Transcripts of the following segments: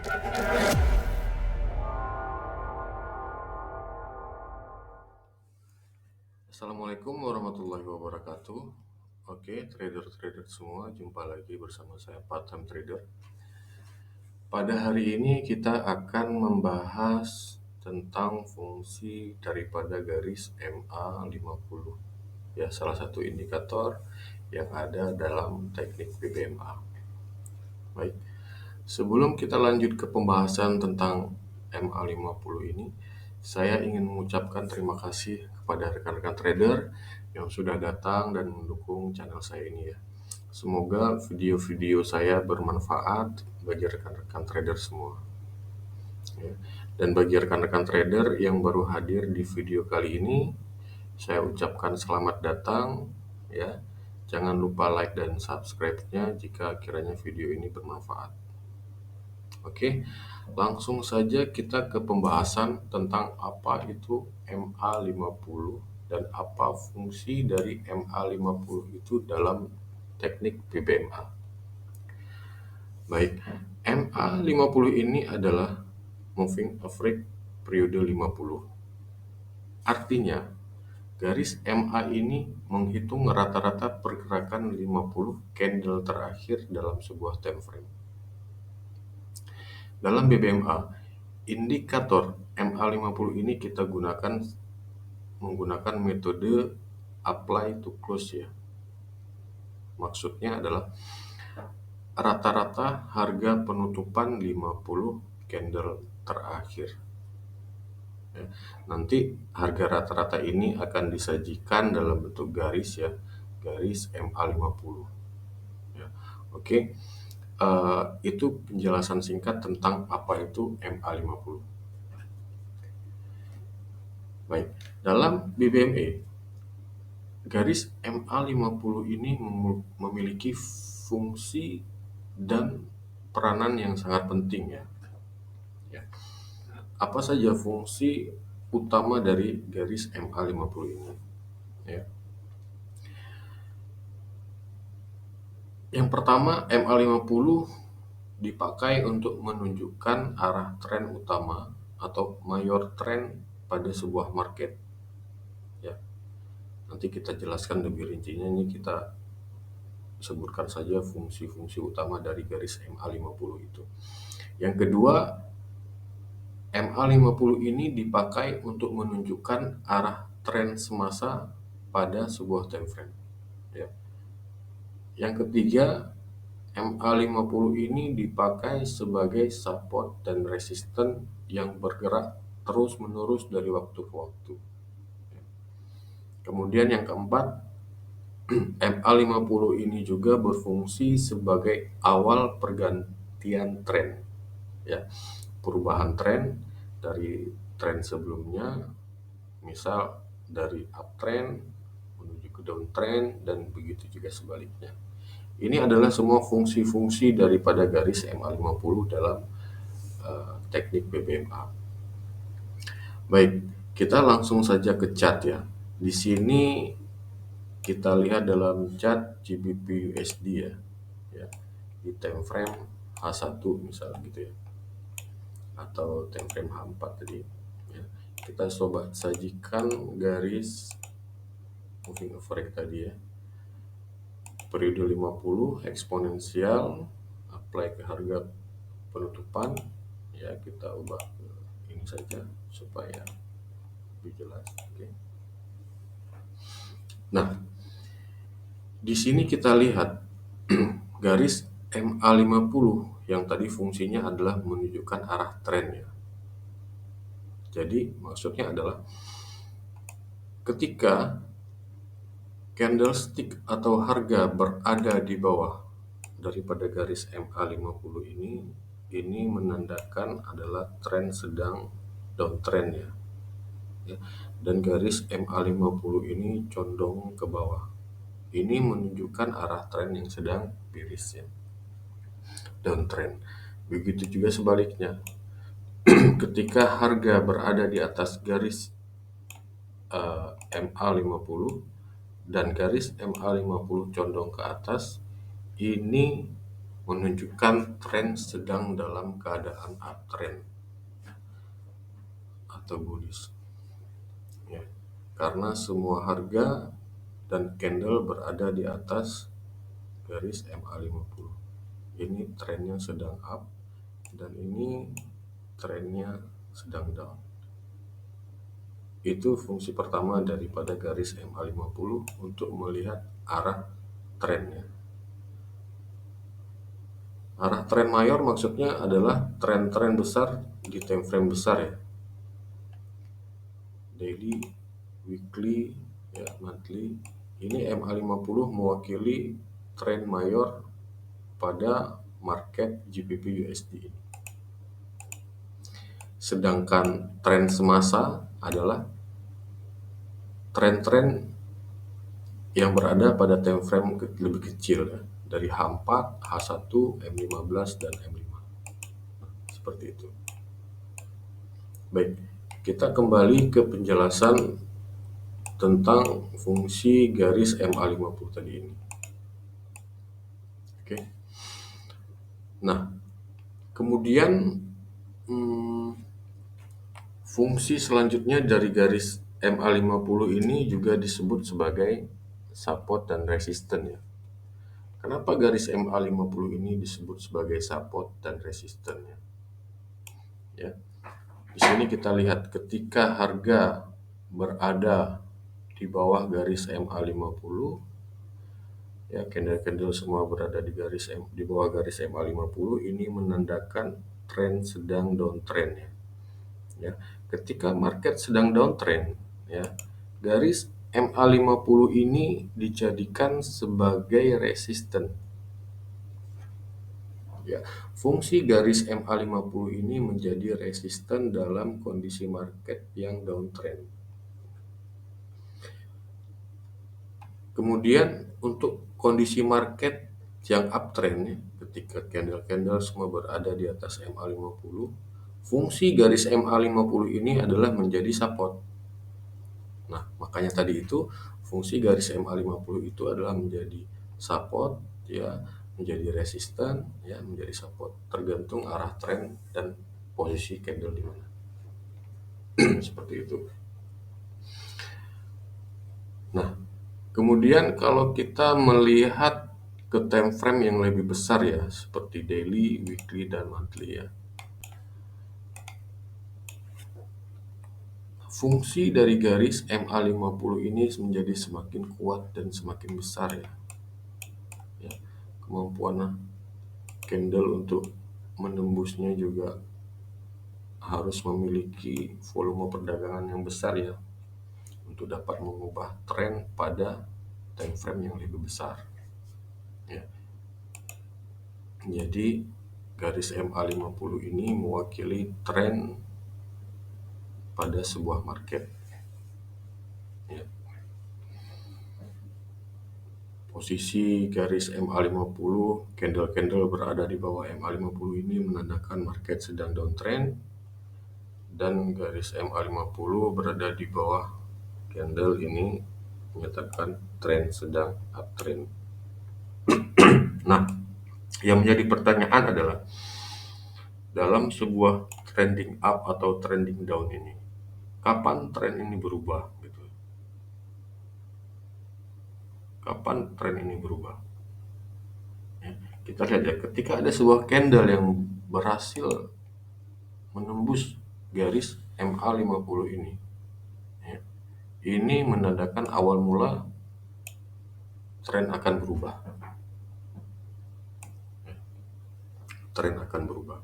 Assalamualaikum warahmatullahi wabarakatuh. Oke, trader-trader semua, jumpa lagi bersama saya Part-Time Trader. Pada hari ini kita akan membahas tentang fungsi daripada garis MA50. Ya, salah satu indikator yang ada dalam teknik BBMA. Baik, sebelum kita lanjut ke pembahasan tentang MA50 ini, saya ingin mengucapkan terima kasih kepada rekan-rekan trader yang sudah datang dan mendukung channel saya ini ya. Semoga video-video saya bermanfaat bagi rekan-rekan trader semua. Ya. Dan bagi rekan-rekan trader yang baru hadir di video kali ini, saya ucapkan selamat datang ya. Jangan lupa like dan subscribe-nya jika kiranya video ini bermanfaat. Oke, langsung saja kita ke pembahasan tentang apa itu MA50 dan apa fungsi dari MA50 itu dalam teknik BBMA. Baik, MA50 ini adalah moving average periode 50. Artinya, garis MA ini menghitung rata-rata pergerakan 50 candle terakhir dalam sebuah time frame. Dalam BBMA, indikator MA50 ini kita menggunakan metode apply to close ya. Maksudnya adalah rata-rata harga penutupan 50 candle terakhir. Ya, nanti harga rata-rata ini akan disajikan dalam bentuk garis ya, garis MA50. Ya, oke. Itu penjelasan singkat tentang apa itu MA50. Baik, dalam BBMA, garis MA50 ini memiliki fungsi dan peranan yang sangat penting ya. Apa saja fungsi utama dari garis MA50 ini? Ya. Yang pertama, MA50 dipakai untuk menunjukkan arah tren utama atau mayor tren pada sebuah market. Ya. Nanti kita jelaskan lebih rincinya, ini kita sebutkan saja fungsi-fungsi utama dari garis MA50 itu. Yang kedua, MA50 ini dipakai untuk menunjukkan arah tren semasa pada sebuah time frame. Ya. Yang ketiga, MA50 ini dipakai sebagai support dan resisten yang bergerak terus-menerus dari waktu ke waktu. Kemudian yang keempat, MA50 ini juga berfungsi sebagai awal pergantian tren. Ya, perubahan tren dari tren sebelumnya, misal dari uptrend menuju ke downtrend dan begitu juga sebaliknya. Ini adalah semua fungsi-fungsi daripada garis MA50 dalam teknik BBMA. Baik, kita langsung saja ke chart ya. Di sini kita lihat dalam chart GBP USD ya. Di time frame H1 misalnya gitu ya. Atau time frame H4 tadi. Ya. Kita coba sajikan garis moving average tadi ya. Periode 50 eksponensial, apply ke harga penutupan ya, kita ubah ke ini saja supaya lebih jelas. Oke. Nah, di sini kita lihat garis MA50 yang tadi fungsinya adalah menunjukkan arah tren ya. Jadi maksudnya adalah ketika candlestick atau harga berada di bawah daripada garis MA50 ini menandakan adalah tren sedang downtrend ya. Dan garis MA50 ini condong ke bawah. Ini menunjukkan arah tren yang sedang bearish ya, downtrend. Begitu juga sebaliknya. Ketika harga berada di atas garis MA50 dan garis MA50 condong ke atas, ini menunjukkan tren sedang dalam keadaan uptrend atau bullish. Ya. Karena semua harga dan candle berada di atas garis MA50. Ini trennya sedang up dan ini trennya sedang down. Itu fungsi pertama daripada garis MA50 untuk melihat arah trennya. Arah tren mayor maksudnya adalah tren-tren besar di time frame besar ya. Daily, weekly, ya, monthly. Ini MA50 mewakili tren mayor pada market GBP USD. Sedangkan tren semasa adalah tren-tren yang berada pada time frame lebih kecil ya, dari H4, H1, M15 dan M5. Seperti itu. Baik, kita kembali ke penjelasan tentang fungsi garis MA50 tadi ini. Oke. Nah, kemudian fungsi selanjutnya dari garis MA50 ini juga disebut sebagai support dan resisten ya. Kenapa garis MA50 ini disebut sebagai support dan resisten ya? Ya. Di sini kita lihat ketika harga berada di bawah garis MA50 ya, candle-candle semua berada di bawah garis MA50, ini menandakan tren sedang downtrend ya. Ya, ketika market sedang downtrend ya, garis MA50 ini dijadikan sebagai resisten. Ya, fungsi garis MA50 ini menjadi resisten dalam kondisi market yang downtrend. Kemudian untuk kondisi market yang uptrend ya, ketika candle-candle semua berada di atas MA50, fungsi garis MA50 ini adalah menjadi support. Nah, makanya tadi itu fungsi garis MA50 itu adalah menjadi support ya, menjadi resisten ya, menjadi support, tergantung arah tren dan posisi candle di mana. Seperti itu. Nah, kemudian kalau kita melihat ke time frame yang lebih besar ya, seperti daily, weekly dan monthly ya. Fungsi dari garis MA50 ini menjadi semakin kuat dan semakin besar ya. Ya, kemampuan candle untuk menembusnya juga harus memiliki volume perdagangan yang besar ya, untuk dapat mengubah tren pada time frame yang lebih besar. Ya. Jadi garis MA50 ini mewakili tren pada sebuah market. Ya. Posisi garis MA50, candle-candle berada di bawah MA50 ini menandakan market sedang downtrend, dan garis MA50 berada di bawah candle ini menyatakan tren sedang uptrend. Nah, yang menjadi pertanyaan adalah dalam sebuah trending up atau trending down ini, kapan tren ini berubah? Gitu. Kapan tren ini berubah? Ya, kita lihat ya, ketika ada sebuah candle yang berhasil menembus garis MA50 ini, ya, ini menandakan awal mula tren akan berubah. Tren akan berubah.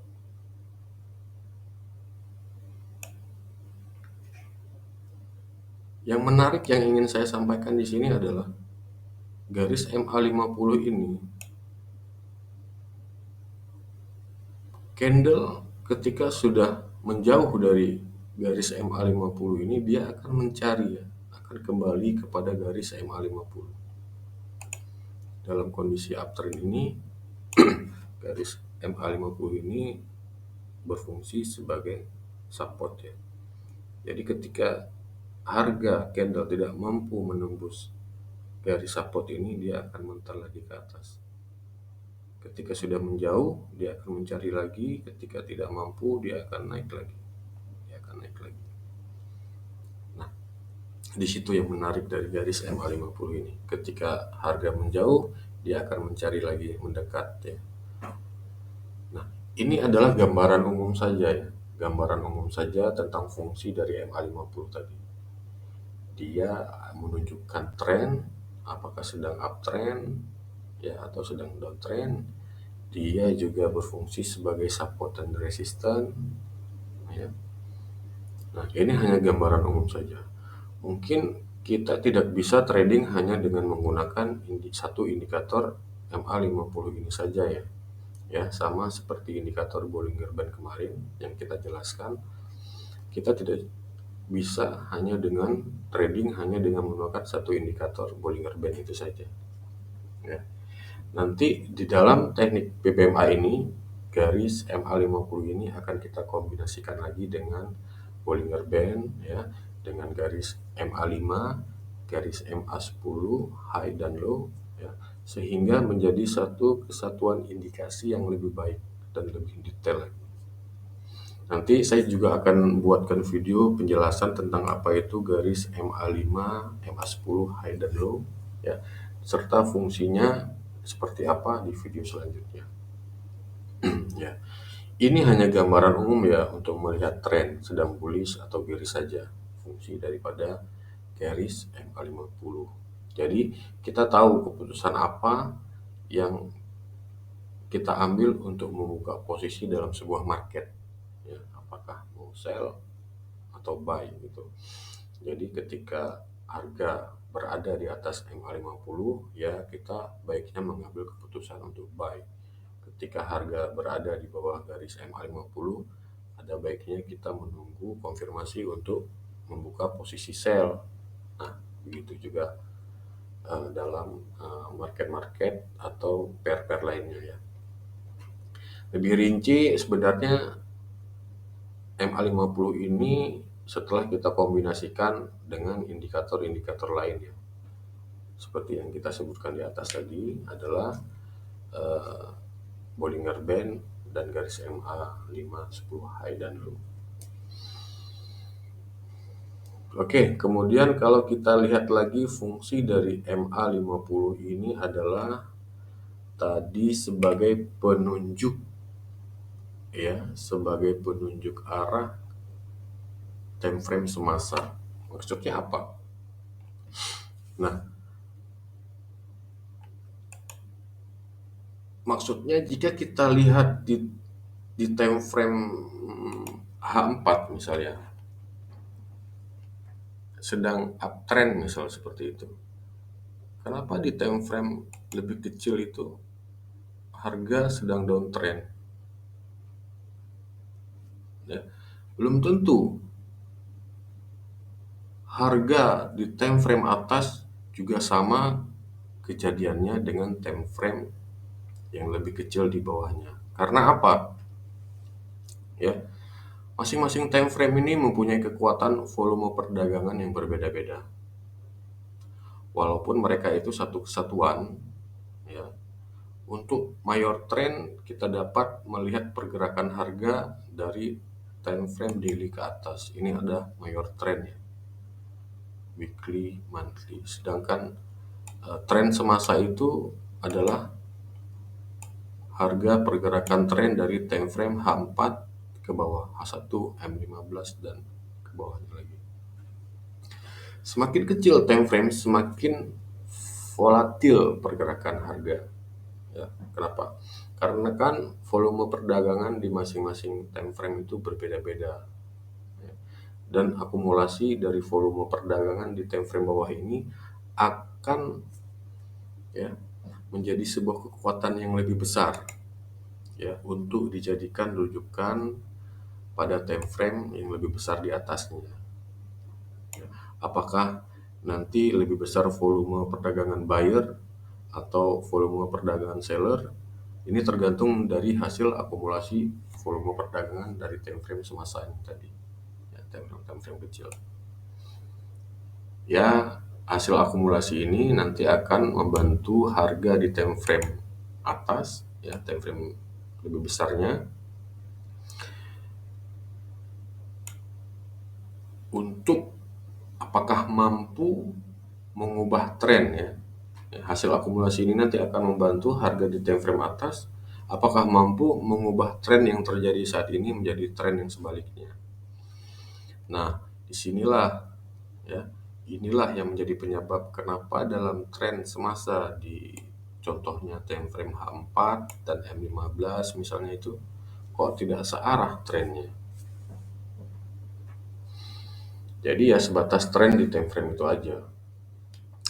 Yang menarik yang ingin saya sampaikan di sini adalah garis MA50 ini, candle ketika sudah menjauh dari garis MA50 ini, dia akan mencari ya, akan kembali kepada garis MA50. Dalam kondisi uptrend ini, garis MA50 ini berfungsi sebagai support ya. Jadi ketika harga candle tidak mampu menembus garis support ini, dia akan mental lagi ke atas. Ketika sudah menjauh, dia akan mencari lagi. Ketika tidak mampu, dia akan naik lagi. Dia akan naik lagi. Nah, di situ yang menarik dari garis MA50 ini. Ketika harga menjauh, dia akan mencari lagi, mendekat ya. Nah, ini adalah gambaran umum saja ya. Gambaran umum saja tentang fungsi dari MA50 tadi. Dia menunjukkan tren, apakah sedang uptrend ya atau sedang downtrend. Dia juga berfungsi sebagai support dan resistance ya. Nah, ini hanya gambaran umum saja. Mungkin kita tidak bisa trading hanya dengan menggunakan satu indikator MA50 ini saja ya. Ya, sama seperti indikator Bollinger Band kemarin yang kita jelaskan. Kita tidak bisa hanya dengan trading hanya dengan menggunakan satu indikator Bollinger Band itu saja. Ya. Nanti di dalam teknik PPMA ini, garis MA50 ini akan kita kombinasikan lagi dengan Bollinger Band ya, dengan garis MA5, garis MA10 high dan low ya, sehingga menjadi satu kesatuan indikasi yang lebih baik dan lebih detail. Nanti saya juga akan buatkan video penjelasan tentang apa itu garis MA5, MA10 high dan low ya, serta fungsinya seperti apa di video selanjutnya. Ya. Ini hanya gambaran umum ya untuk melihat tren sedang bullish atau bearish saja, fungsi daripada garis MA50. Jadi kita tahu keputusan apa yang kita ambil untuk membuka posisi dalam sebuah market ya, apakah mau sell atau buy gitu. Jadi ketika harga berada di atas MA50 ya, kita baiknya mengambil keputusan untuk buy. Ketika harga berada di bawah garis MA50, ada baiknya kita menunggu konfirmasi untuk membuka posisi sell. Nah, begitu juga dalam market-market atau pair-pair lainnya ya. Lebih rinci sebenarnya MA50 ini setelah kita kombinasikan dengan indikator-indikator lain ya. Seperti yang kita sebutkan di atas tadi adalah Bollinger Band dan garis MA5, 10 high dan low. Oke, kemudian kalau kita lihat lagi fungsi dari MA50 ini adalah tadi sebagai penunjuk ya, sebagai penunjuk arah time frame semasa. Maksudnya apa? Nah, maksudnya jika kita lihat di time frame H4 misalnya sedang uptrend misal seperti itu. Kenapa di time frame lebih kecil itu harga sedang downtrend? Ya, belum tentu harga di time frame atas juga sama kejadiannya dengan time frame yang lebih kecil di bawahnya. Karena apa? Ya, masing-masing time frame ini mempunyai kekuatan volume perdagangan yang berbeda-beda. Walaupun mereka itu satu kesatuan, ya, untuk mayor trend kita dapat melihat pergerakan harga dari time frame daily ke atas. Ini ada mayor trend ya, weekly, monthly. Sedangkan trend semasa itu adalah harga pergerakan tren dari time frame H4 ke bawah, H1, M15 dan ke bawahnya lagi. Semakin kecil time frame, semakin volatil pergerakan harga. Ya, kenapa? Karena kan volume perdagangan di masing-masing time frame itu berbeda-beda. Ya. Dan akumulasi dari volume perdagangan di time frame bawah ini akan ya menjadi sebuah kekuatan yang lebih besar ya untuk dijadikan rujukan pada time frame yang lebih besar di atasnya. Ya, apakah nanti lebih besar volume perdagangan buyer atau volume perdagangan seller? Ini tergantung dari hasil akumulasi volume perdagangan dari time frame semasa ini tadi. Ya, time frame kecil. Ya, hasil akumulasi ini nanti akan membantu harga di time frame atas ya, time frame lebih besarnya, untuk apakah mampu mengubah tren ya. Hasil akumulasi ini nanti akan membantu harga di time frame atas apakah mampu mengubah tren yang terjadi saat ini menjadi tren yang sebaliknya. Nah, disinilah ya, inilah yang menjadi penyebab kenapa dalam tren semasa di contohnya time frame H4 dan M15 misalnya itu kok tidak searah trennya. Jadi ya sebatas tren di time frame itu aja.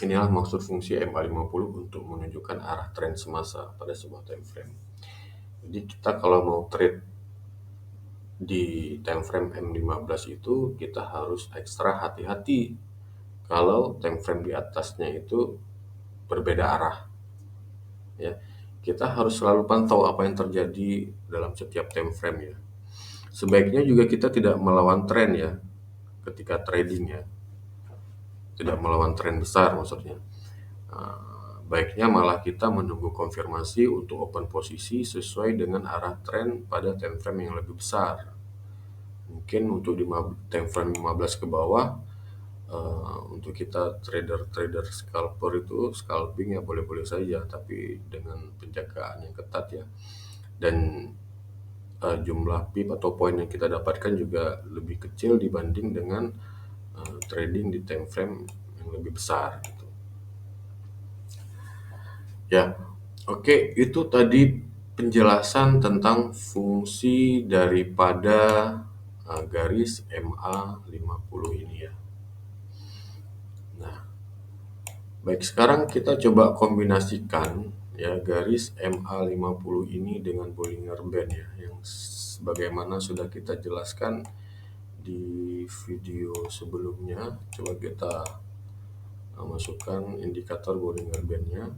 Inilah maksud fungsi MA50 untuk menunjukkan arah tren semasa pada sebuah time frame. Jadi kita kalau mau trade di time frame M15 itu kita harus ekstra hati-hati kalau time frame di atasnya itu berbeda arah. Ya, kita harus selalu pantau apa yang terjadi dalam setiap time frame ya. Sebaiknya juga kita tidak melawan tren ya ketika trading ya. Tidak melawan tren besar maksudnya. Baiknya malah kita menunggu konfirmasi untuk open posisi sesuai dengan arah tren pada time frame yang lebih besar. Mungkin untuk di time frame 15 ke bawah, untuk kita trader scalper itu scalping ya boleh-boleh saja, tapi dengan penjagaan yang ketat ya. Dan jumlah pip atau poin yang kita dapatkan juga lebih kecil dibanding dengan trading di time frame yang lebih besar gitu. Ya, oke, itu tadi penjelasan tentang fungsi daripada garis MA50 ini ya. Nah, baik, sekarang kita coba kombinasikan ya garis MA50 ini dengan Bollinger Band ya, yang sebagaimana sudah kita jelaskan di video sebelumnya. Coba kita masukkan indikator Bollinger Band-nya.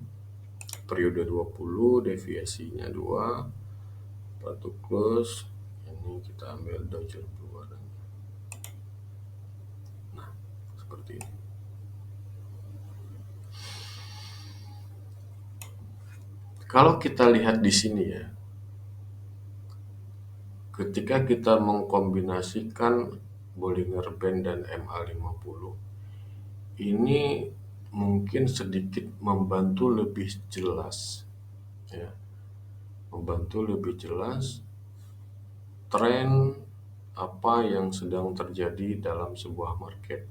Periode 20, deviasinya 2, patuh close, ini kita ambil Dow Jones keluaran. Nah, seperti ini. Kalau kita lihat di sini ya, ketika kita mengkombinasikan Bollinger Band dan MA50, ini mungkin sedikit membantu lebih jelas ya. Membantu lebih jelas tren apa yang sedang terjadi dalam sebuah market.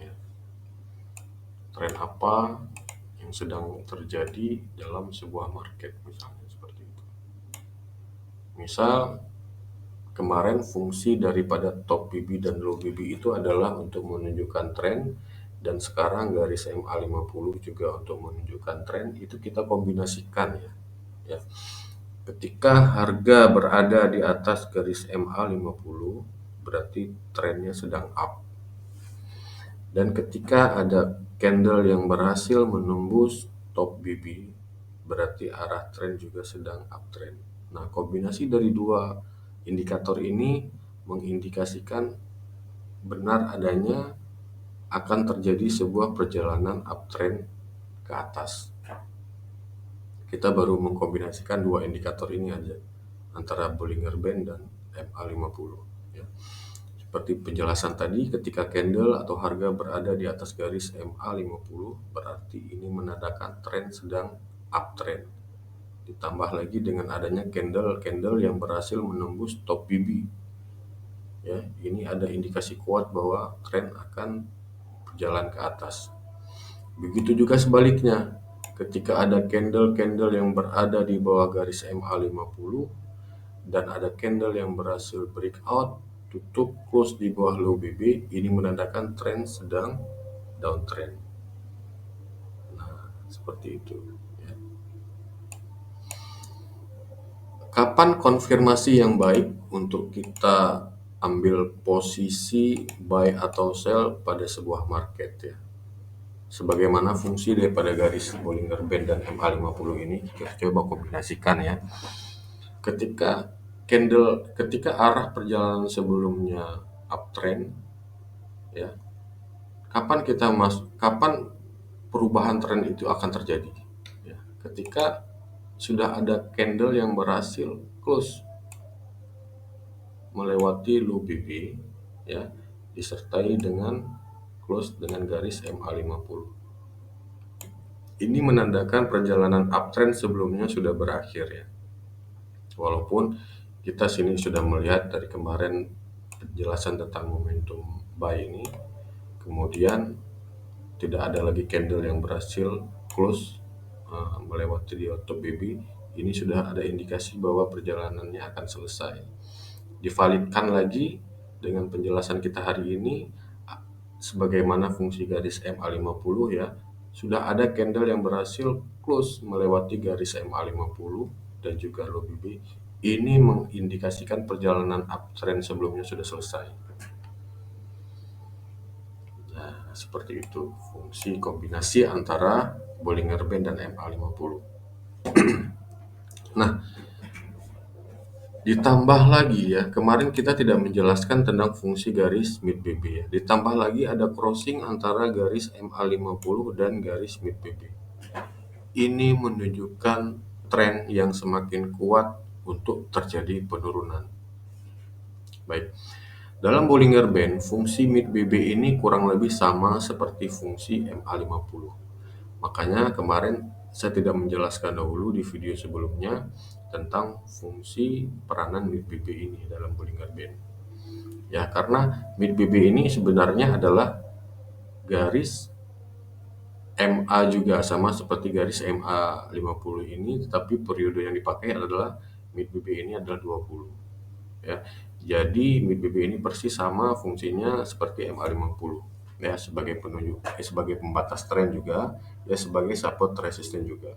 Ya. Tren apa yang sedang terjadi dalam sebuah market misalnya seperti itu. Misal kemarin fungsi daripada top BB dan low BB itu adalah untuk menunjukkan tren, dan sekarang garis MA50 juga untuk menunjukkan tren. Itu kita kombinasikan ya. Ketika harga berada di atas garis MA50 berarti trennya sedang up. Dan ketika ada candle yang berhasil menembus top BB berarti arah tren juga sedang uptrend. Nah, kombinasi dari dua indikator ini mengindikasikan benar adanya akan terjadi sebuah perjalanan uptrend ke atas. Kita baru mengkombinasikan dua indikator ini aja antara Bollinger Band dan MA50 ya. Seperti penjelasan tadi, ketika candle atau harga berada di atas garis MA50 berarti ini menandakan tren sedang uptrend. Ditambah lagi dengan adanya candle yang berhasil menembus top BB. Ya, ini ada indikasi kuat bahwa tren akan berjalan ke atas. Begitu juga sebaliknya, ketika ada candle yang berada di bawah garis MA50 dan ada candle yang berhasil breakout, tutup close di bawah low BB, ini menandakan tren sedang downtrend. Nah, seperti itu ya. Kapan konfirmasi yang baik untuk kita ambil posisi buy atau sell pada sebuah market ya? Sebagaimana fungsi daripada garis Bollinger Band dan MA50 ini, kita coba kombinasikan ya. Ketika arah perjalanan sebelumnya uptrend ya, kapan perubahan tren itu akan terjadi ya? ketika sudah ada candle yang berhasil close melewati low BB ya, disertai dengan close dengan garis MA50. Ini menandakan perjalanan uptrend sebelumnya sudah berakhir ya. Walaupun kita sini sudah melihat dari kemarin penjelasan tentang momentum buy ini, kemudian tidak ada lagi candle yang berhasil close melewati di top BB. Ini sudah ada indikasi bahwa perjalanannya akan selesai. Divalidkan lagi dengan penjelasan kita hari ini sebagaimana fungsi garis MA50 ya. Sudah ada candle yang berhasil close melewati garis MA50 dan juga low BB. Ini mengindikasikan perjalanan uptrend sebelumnya sudah selesai. Nah, seperti itu fungsi kombinasi antara Bollinger Band dan MA50. Nah, ditambah lagi ya, kemarin kita tidak menjelaskan tentang fungsi garis mid BB ya. Ditambah lagi ada crossing antara garis MA50 dan garis mid BB. Ini menunjukkan tren yang semakin kuat untuk terjadi penurunan. Baik. Dalam Bollinger Band, fungsi mid BB ini kurang lebih sama seperti fungsi MA50. Makanya kemarin saya tidak menjelaskan dahulu di video sebelumnya tentang fungsi peranan mid BB ini dalam Bollinger Band. Ya, karena mid BB ini sebenarnya adalah garis MA juga sama seperti garis MA50 ini, tetapi periode yang dipakai adalah mid BB ini adalah 20. Ya. Jadi mid BB ini persis sama fungsinya seperti MA50 ya, sebagai penunjuk sebagai pembatas tren juga ya, sebagai support resisten juga.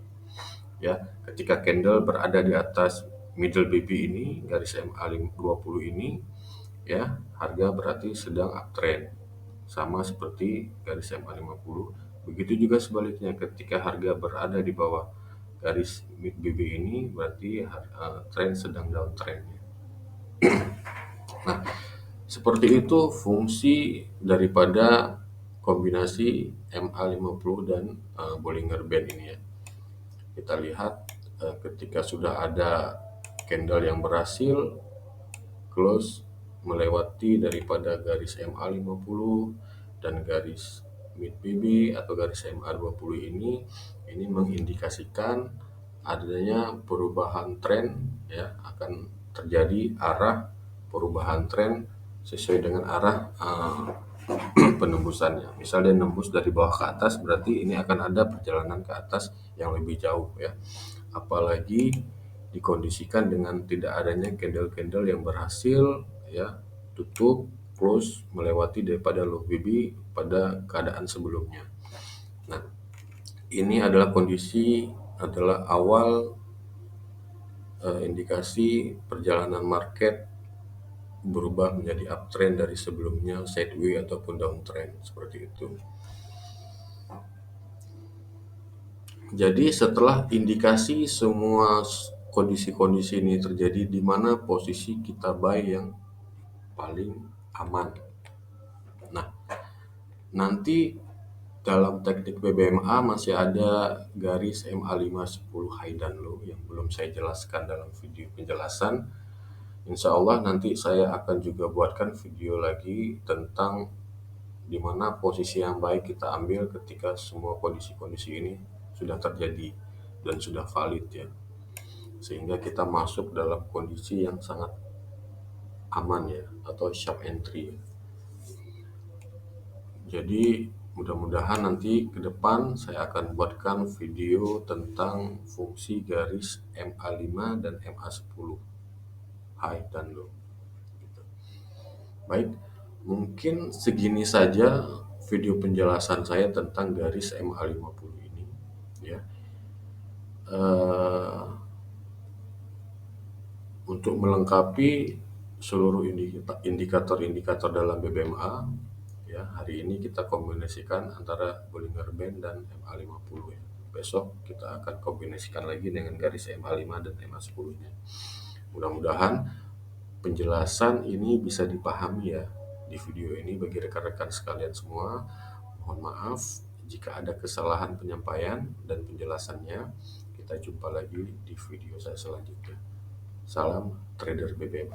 Ya, ketika candle berada di atas middle BB ini, garis MA20 ini ya, harga berarti sedang uptrend. Sama seperti garis MA50. Begitu juga sebaliknya, ketika harga berada di bawah garis mid BB ini berarti tren sedang downtrend. Nah, seperti itu fungsi daripada kombinasi MA50 dan Bollinger Band ini ya. Kita lihat ketika sudah ada candle yang berhasil close melewati daripada garis MA50 dan garis mid BB atau garis MA20 ini mengindikasikan adanya perubahan tren ya, akan terjadi arah perubahan tren sesuai dengan arah penembusannya. Misal dia nembus dari bawah ke atas, berarti ini akan ada perjalanan ke atas yang lebih jauh ya. Apalagi dikondisikan dengan tidak adanya candle-candle yang berhasil ya tutup close melewati daripada low BB pada keadaan sebelumnya. Nah, ini adalah kondisi adalah awal indikasi perjalanan market berubah menjadi uptrend dari sebelumnya sideways ataupun downtrend seperti itu. Jadi setelah indikasi semua kondisi-kondisi ini terjadi, di mana posisi kita buy yang paling aman. Nah, nanti dalam teknik BBMA masih ada garis MA510 high dan low yang belum saya jelaskan dalam video penjelasan. Insya Allah nanti saya akan juga buatkan video lagi tentang di mana posisi yang baik kita ambil ketika semua kondisi-kondisi ini sudah terjadi dan sudah valid ya, sehingga kita masuk dalam kondisi yang sangat aman ya, atau sharp entry. Jadi mudah-mudahan nanti ke depan saya akan buatkan video tentang fungsi garis MA5 dan MA10 high dan low. Baik, mungkin segini saja video penjelasan saya tentang garis MA50 ini ya. Untuk melengkapi seluruh indikator-indikator dalam BBMA ya, hari ini kita kombinasikan antara Bollinger Band dan MA50 ya. Besok kita akan kombinasikan lagi dengan garis MA5 dan MA10-nya. Mudah-mudahan penjelasan ini bisa dipahami ya di video ini bagi rekan-rekan sekalian semua. Mohon maaf jika ada kesalahan penyampaian dan penjelasannya. kita jumpa lagi di video saya selanjutnya. Salam trader BBM.